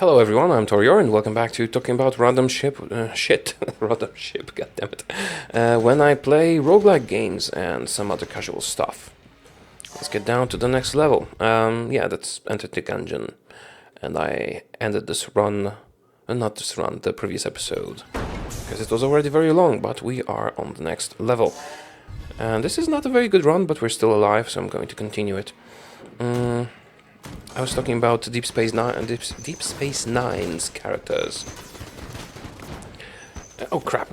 Hello everyone, I'm Taureor and welcome back to talking about random shit, random shit, goddammit, when I play roguelike games and some other casual stuff. Let's get down to the next level. Yeah, that's Enter the Gungeon, and I ended this run, not this run, the previous episode, because it was already very long, but we are on the next level. And this is not a very good run, but we're still alive, so I'm going to continue it. I was talking about Deep Space Nine's characters. Oh crap!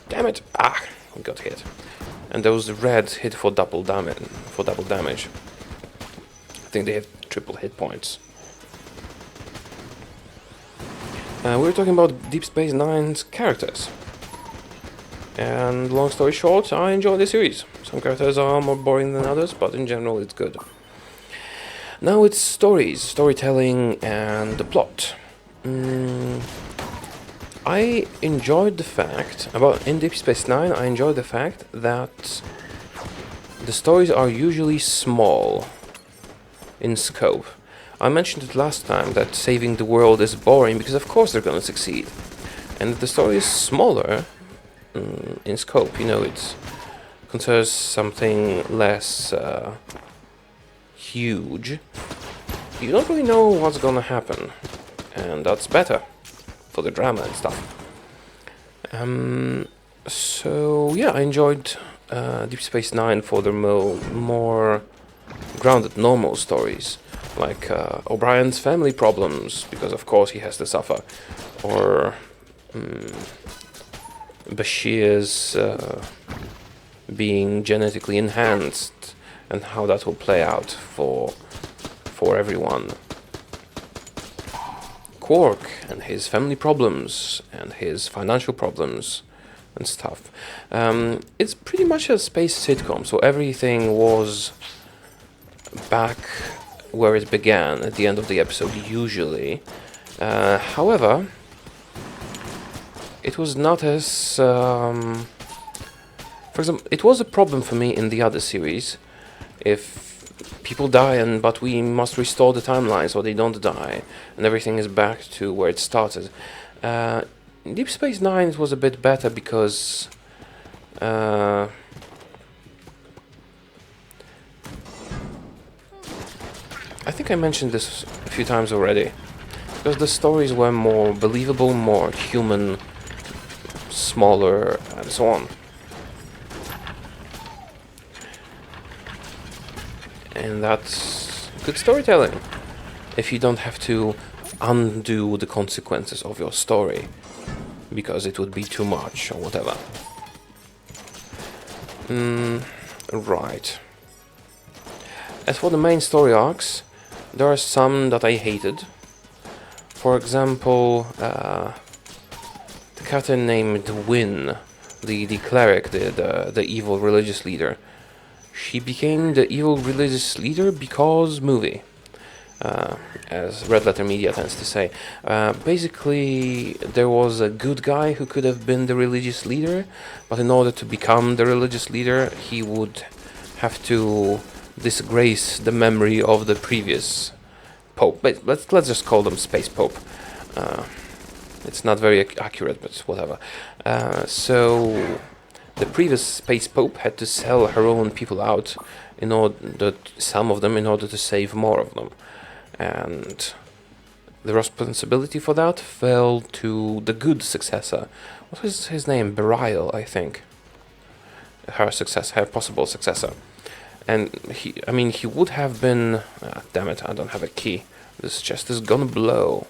Damn it! Ah, we got hit. And those red hit for double damage. I think they have triple hit points. We were talking about Deep Space Nine's characters. And long story short, I enjoy the series. Some characters are more boring than others, but in general it's good. Now it's storytelling, and the plot. I enjoyed the fact, in Deep Space Nine, I enjoyed the fact that the stories are usually small in scope. I mentioned it last time that saving the world is boring because of course they're gonna succeed. And if the story is smaller in scope, you know, it considers something less huge, you don't really know what's gonna happen, and that's better for the drama and stuff. So yeah, I enjoyed Deep Space Nine for the more grounded, normal stories, like O'Brien's family problems, because of course he has to suffer, or Bashir's being genetically enhanced, and how that will play out for everyone. Quark and his family problems and his financial problems and stuff. It's pretty much a space sitcom, so everything was back where it began at the end of the episode, usually. However, it was not as... for example, it was a problem for me in the other series. If people die, but we must restore the timeline so they don't die, and everything is back to where it started. In Deep Space Nine it was a bit better because I think I mentioned this a few times already, because the stories were more believable, more human, smaller, and so on. And that's good storytelling, if you don't have to undo the consequences of your story, because it would be too much, or whatever. Right. As for the main story arcs, there are some that I hated. For example, the character named Wynn, the cleric, the evil religious leader. She became the evil religious leader because movie, as Red Letter Media tends to say. Basically, there was a good guy who could have been the religious leader, but in order to become the religious leader, he would have to disgrace the memory of the previous pope. But let's just call them Space Pope. It's not very accurate, but whatever. So the previous Space Pope had to sell her own people out, some of them, in order to save more of them. And the responsibility for that fell to the good successor. What was his name? Berial, I think. Her possible successor. And he would have been... damn it, I don't have a key. This chest is gonna blow.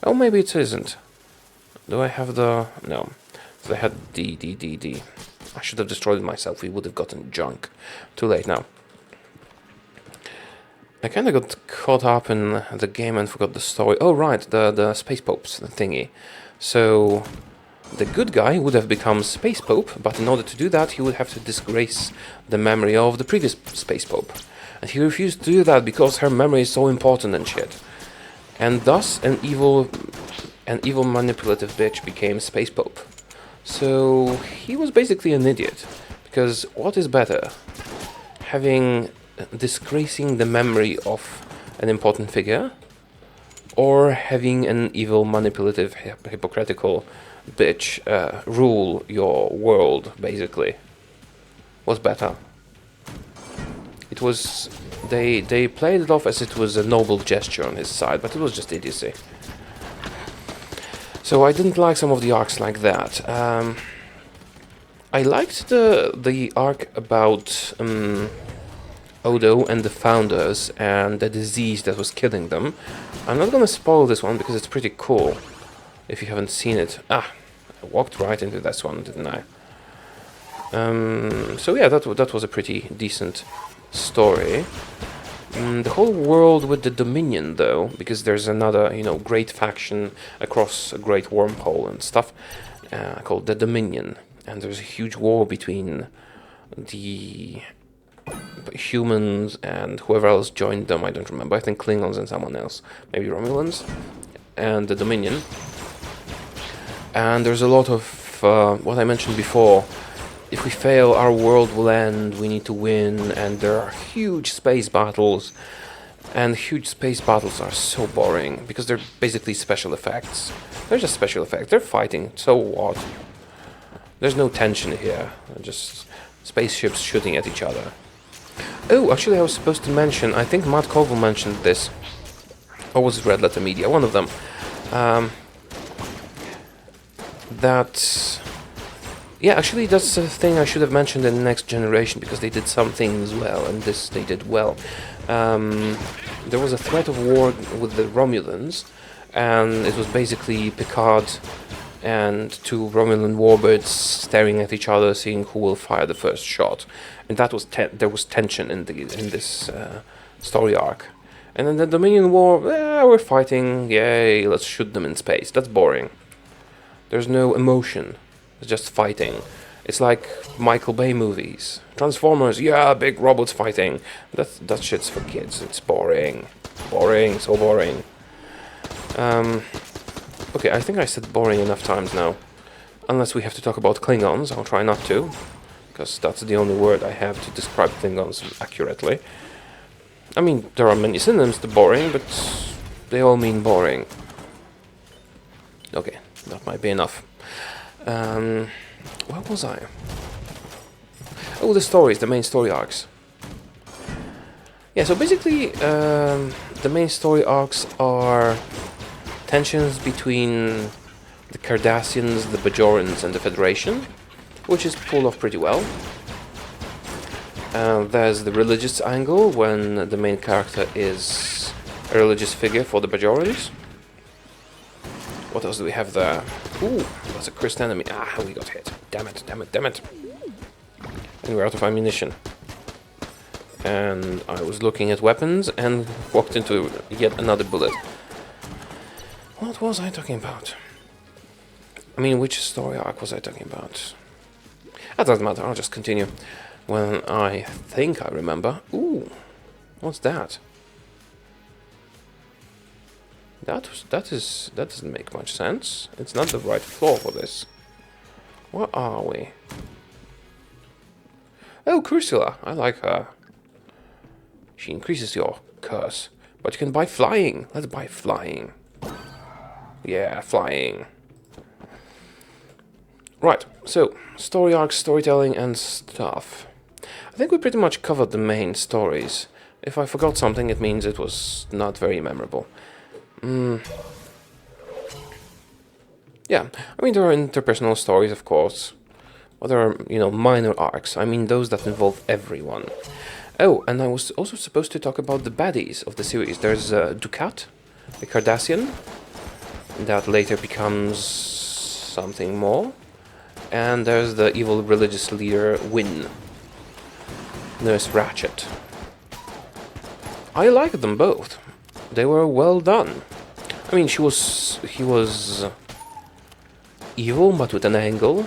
Oh, maybe it isn't. Do I have the... No. So I had D. I should have destroyed it myself. We would have gotten junk. Too late now. I kind of got caught up in the game and forgot the story. Oh, right, the Space Popes thingy. So the good guy would have become Space Pope, but in order to do that, he would have to disgrace the memory of the previous Space Pope. And he refused to do that because her memory is so important and shit. And thus, an evil manipulative bitch became Space Pope. So he was basically an idiot, because what is better, disgracing the memory of an important figure, or having an evil, manipulative, hypocritical bitch rule your world, basically, was better. It was... They played it off as it was a noble gesture on his side, but it was just idiocy. So I didn't like some of the arcs like that. I liked the arc about Odo and the founders and the disease that was killing them. I'm not gonna spoil this one because it's pretty cool if you haven't seen it. I walked right into this one, didn't I? So yeah, that was a pretty decent story. The whole world with the Dominion, though, because there's another, great faction across a great wormhole and stuff, called the Dominion, and there's a huge war between the humans and whoever else joined them. I don't remember. I think Klingons and someone else, maybe Romulans, and the Dominion. And there's a lot of what I mentioned before. If we fail, our world will end, we need to win, and there are huge space battles. And huge space battles are so boring, because they're basically special effects. They're just special effects, they're fighting, so what? There's no tension here, just spaceships shooting at each other. Oh, actually I was supposed to mention, I think Matt Colville mentioned this, or was it Red Letter Media, one of them, that... Yeah, actually that's a thing I should have mentioned in the Next Generation, because they did some things well, and this they did well. There was a threat of war with the Romulans, and it was basically Picard and two Romulan warbirds staring at each other, seeing who will fire the first shot. And that was there was tension in this story arc. And then the Dominion War, we're fighting, yay, let's shoot them in space. That's boring. There's no emotion. It's just fighting. It's like Michael Bay movies. Transformers, yeah, big robots fighting. That shit's for kids. It's boring. Boring, so boring. Okay, I think I said boring enough times now. Unless we have to talk about Klingons, I'll try not to. Because that's the only word I have to describe Klingons accurately. I mean, there are many synonyms to boring, but they all mean boring. Okay, that might be enough. Where was I? Oh, the stories, the main story arcs. Yeah, so basically, the main story arcs are tensions between the Cardassians, the Bajorans, and the Federation, which is pulled off pretty well. There's the religious angle, when the main character is a religious figure for the Bajorans. What else do we have there? Ooh, that's a cursed enemy. Ah, we got hit. Damn it, damn it, damn it. And we're out of ammunition. And I was looking at weapons and walked into yet another bullet. What was I talking about? I mean, which story arc was I talking about? That doesn't matter, I'll just continue. When I think I remember. Ooh, what's that? That doesn't make much sense. It's not the right floor for this. Where are we? Oh, Cursula. I like her. She increases your curse. But you can buy flying. Let's buy flying. Yeah, flying. Right, so, story arcs, storytelling, and stuff. I think we pretty much covered the main stories. If I forgot something, it means it was not very memorable. Yeah, I mean, there are interpersonal stories, of course. But there are, minor arcs. I mean, those that involve everyone. Oh, and I was also supposed to talk about the baddies of the series. There's Dukat, the Cardassian, that later becomes something more. And there's the evil religious leader, Wynn, Nurse Ratchet. I like them both. They were well done. I mean, he was evil, but with an angle,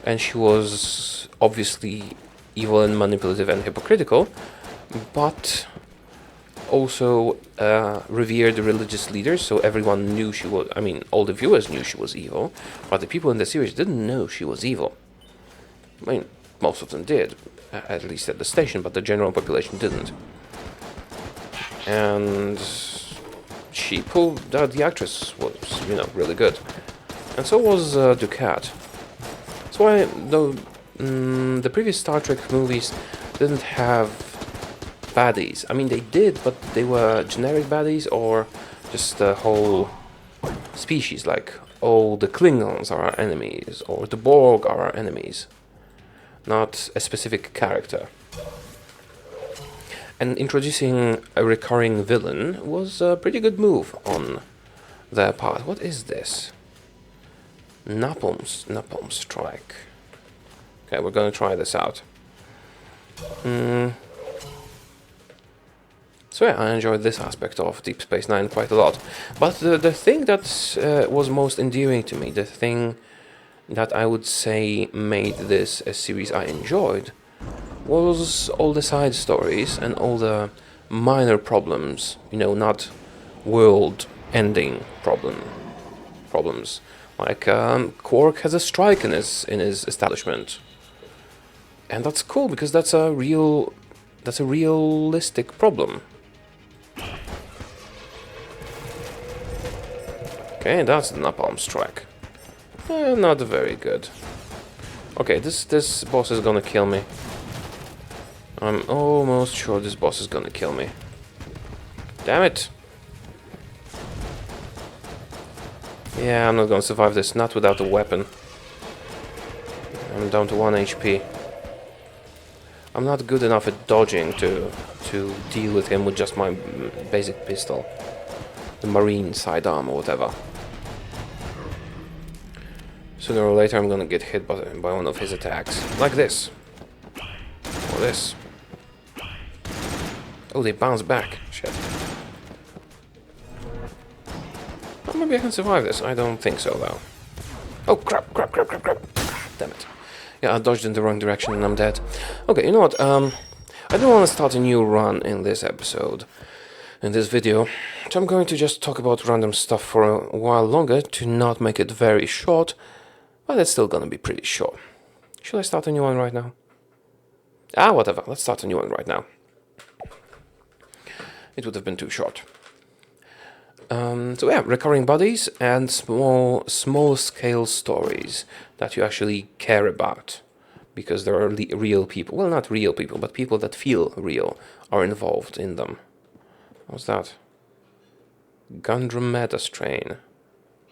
and she was obviously evil and manipulative and hypocritical, but also revered religious leaders, so everyone knew she was, I mean, all the viewers knew she was evil, but the people in the series didn't know she was evil. I mean, most of them did, at least at the station, but the general population didn't. And the actress was, you know, really good, and so was Ducat. That's why the previous Star Trek movies didn't have baddies. I mean, they did, but they were generic baddies or just the whole species, like, oh, the Klingons are our enemies, or the Borg are our enemies, not a specific character. And introducing a recurring villain was a pretty good move on their part. What is this? Napalm strike. Okay, we're gonna try this out. So yeah, I enjoyed this aspect of Deep Space Nine quite a lot. But the thing that was most endearing to me, the thing that I would say made this a series I enjoyed, was all the side stories and all the minor problems, you know, not world-ending problems. Like Quark has a strike in his establishment, and that's cool because that's a realistic problem. Okay, that's the napalm strike. Not very good. Okay, this boss is gonna kill me. I'm almost sure this boss is gonna kill me. Damn it! Yeah, I'm not gonna survive this, not without a weapon. I'm down to 1 HP. I'm not good enough at dodging to deal with him with just my basic pistol. The marine sidearm or whatever. Sooner or later I'm gonna get hit by one of his attacks. Like this. Or this. Oh, they bounce back. Shit. Oh, maybe I can survive this. I don't think so, though. Oh, crap. Damn it. Yeah, I dodged in the wrong direction and I'm dead. Okay, you know what? I don't want to start a new run in this episode, in this video. So I'm going to just talk about random stuff for a while longer to not make it very short, but it's still gonna be pretty short. Should I start a new one right now? Whatever. Let's start a new one right now. It would have been too short. So yeah, recurring bodies and small scale stories that you actually care about because there are real people. Well, not real people, but people that feel real are involved in them. What's that? Gundrometa strain.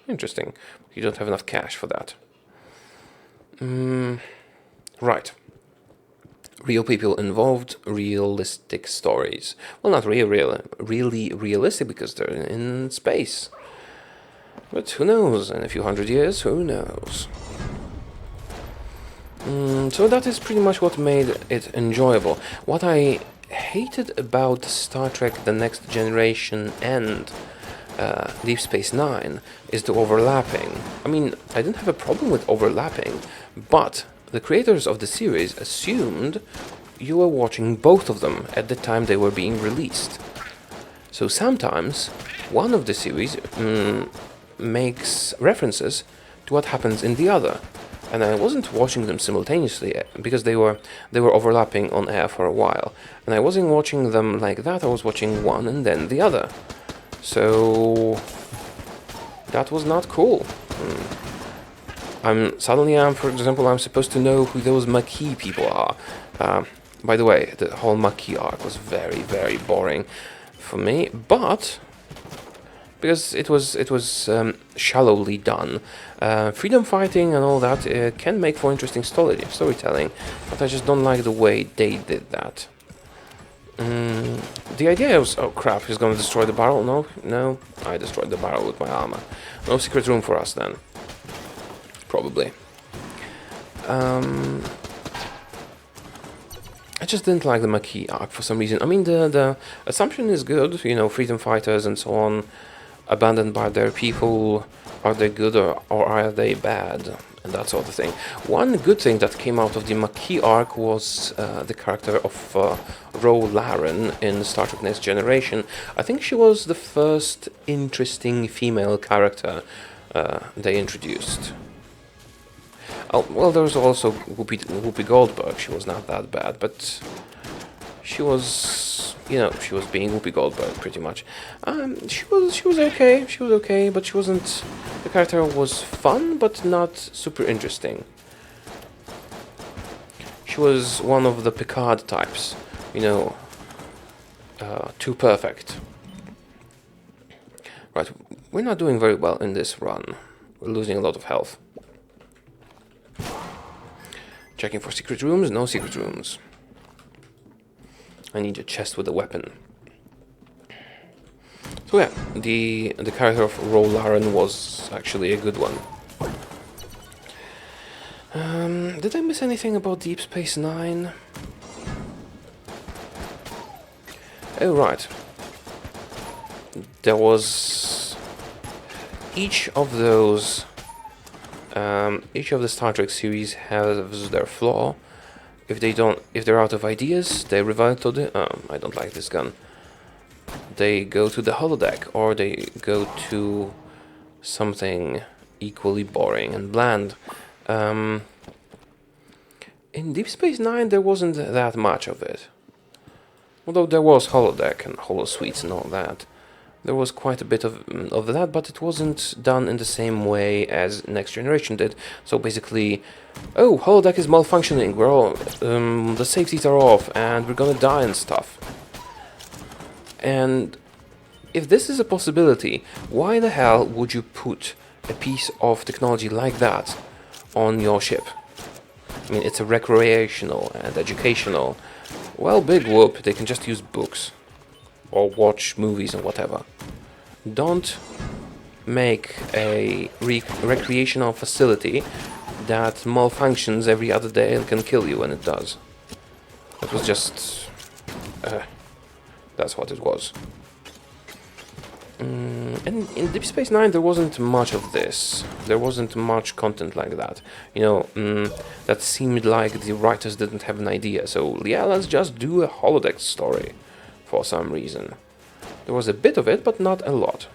Interesting. You don't have enough cash for that. Right. Real people involved, realistic stories. Well, not really realistic because they're in space. But who knows? In a few hundred years, who knows? So that is pretty much what made it enjoyable. What I hated about Star Trek The Next Generation and Deep Space Nine is the overlapping. I mean, I didn't have a problem with overlapping, but the creators of the series assumed you were watching both of them at the time they were being released. So sometimes one of the series makes references to what happens in the other, and I wasn't watching them simultaneously because they were overlapping on air for a while, and I wasn't watching them like that. I was watching one and then the other. So that was not cool. For example, I'm supposed to know who those Maquis people are. By the way, the whole Maquis arc was very, very boring for me, but because it was shallowly done. Freedom fighting and all that can make for interesting storytelling, but I just don't like the way they did that. The idea was, oh crap, he's gonna destroy the barrel? No, I destroyed the barrel with my armor. No secret room for us then. Probably. I just didn't like the Maquis arc for some reason. I mean, the assumption is good, you know, freedom fighters and so on, abandoned by their people. Are they good or are they bad? And that sort of thing. One good thing that came out of the Maquis arc was the character of Ro Laren in Star Trek Next Generation. I think she was the first interesting female character they introduced. Oh, well, there was also Whoopi Goldberg. She was not that bad, but she was, you know, she was being Whoopi Goldberg pretty much. She was okay. She was okay, but she wasn't. The character was fun, but not super interesting. She was one of the Picard types, you know, too perfect. Right, we're not doing very well in this run. We're losing a lot of health. Checking for secret rooms, no secret rooms. I need a chest with a weapon. So yeah, the character of Rolaren was actually a good one. Did I miss anything about Deep Space Nine? Oh right. There was each of those. Each of the Star Trek series has their flaw. If they're out of ideas, they revert to the. I don't like this gun. They go to the holodeck, or they go to something equally boring and bland. In Deep Space Nine, there wasn't that much of it. Although there was holodeck and holosuites and all that. There was quite a bit of that, but it wasn't done in the same way as Next Generation did. So basically, oh, holodeck is malfunctioning, we're all, the safeties are off, and we're gonna die and stuff. And if this is a possibility, why the hell would you put a piece of technology like that on your ship? I mean, it's a recreational and educational. Well, big whoop, they can just use books. Or watch movies and whatever. Don't make a recreational facility that malfunctions every other day and can kill you when it does. That was just... that's what it was. And in Deep Space Nine there wasn't much of this. There wasn't much content like that. You know, that seemed like the writers didn't have an idea. So yeah, let's just do a holodeck story. For some reason. There was a bit of it, but not a lot.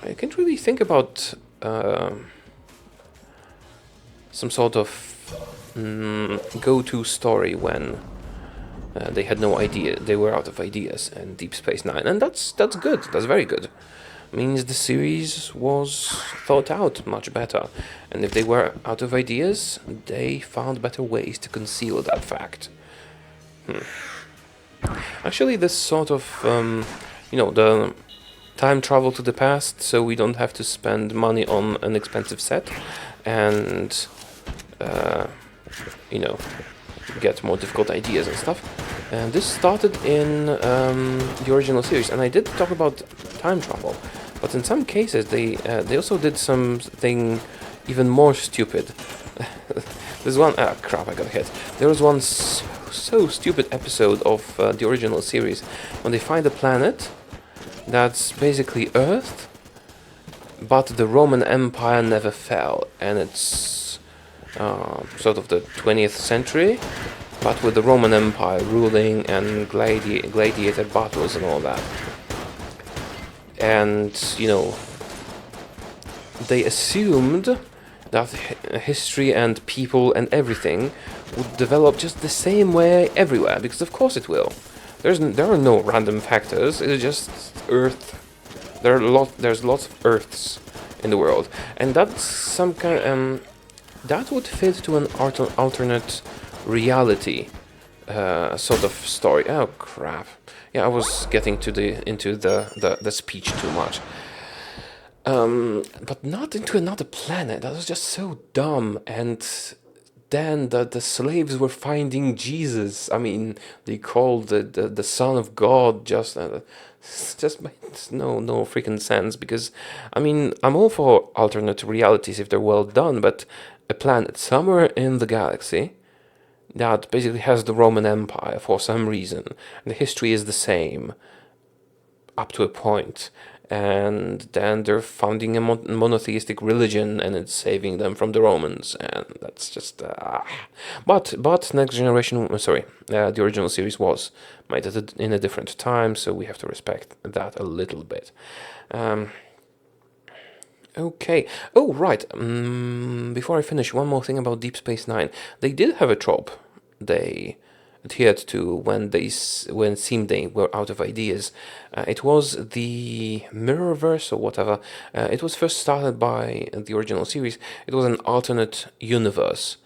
I can't really think about some sort of go-to story when they had no idea, they were out of ideas in Deep Space Nine, and that's good. That's very good. Means the series was thought out much better, and if they were out of ideas, they found better ways to conceal that fact. Actually, this sort of, you know, the time travel to the past, so we don't have to spend money on an expensive set, and, you know, get more difficult ideas and stuff. And this started in the original series, and I did talk about time travel, but in some cases they also did something even more stupid. There's one, crap, I got hit. There was one so stupid episode of the original series when they find a planet that's basically Earth, but the Roman Empire never fell, and it's sort of the 20th century, but with the Roman Empire ruling and gladiator battles and all that. And, you know, they assumed that history and people and everything would develop just the same way everywhere, because of course it will. There are no random factors. It's just Earth. There's lots of Earths in the world, and that's some kind. That would fit to an alternate reality sort of story. Oh crap! Yeah, I was getting into the speech too much. But not into another planet. That was just so dumb. And then the slaves were finding Jesus. I mean, they called the Son of God. Just makes no freaking sense. Because I mean, I'm all for alternate realities if they're well done. But a planet somewhere in the galaxy that basically has the Roman Empire for some reason, and the history is the same up to a point. And then they're founding a monotheistic religion, and it's saving them from the Romans, and that's just. But Next Generation, the original series was made in a different time, so we have to respect that a little bit. Okay. Oh, right. Before I finish, one more thing about Deep Space Nine. They did have a trope they adhered to when it seemed they were out of ideas. It was the Mirrorverse or whatever. It was first started by the original series. It was an alternate universe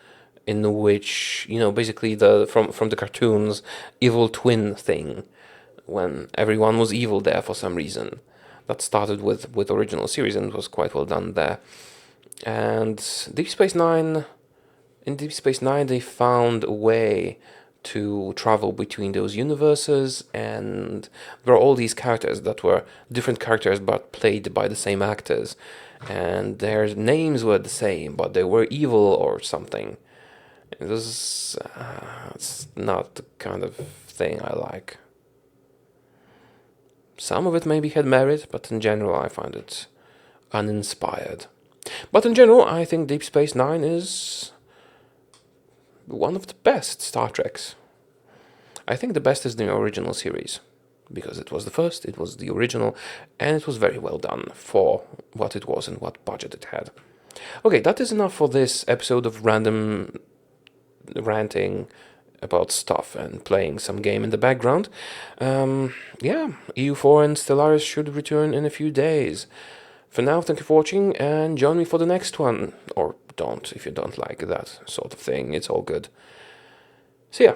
in which, basically from the cartoons evil twin thing, when everyone was evil there for some reason. That started with original series and was quite well done there. And Deep Space Nine, in Deep Space Nine, they found a way to travel between those universes, and there are all these characters that were different characters but played by the same actors, and their names were the same, but they were evil or something. It was it's not the kind of thing I like. Some of it maybe had merit, but in general I find it uninspired. But in general, I think Deep Space Nine is one of the best Star Treks. I think the best is the original series, because it was the first, it was the original, and it was very well done for what it was and what budget it had. Okay, that is enough for this episode of random ranting about stuff and playing some game in the background. Yeah, EU4 and Stellaris should return in a few days. For now, thank you for watching, and join me for the next one. Or don't, if you don't like that sort of thing. It's all good. See ya.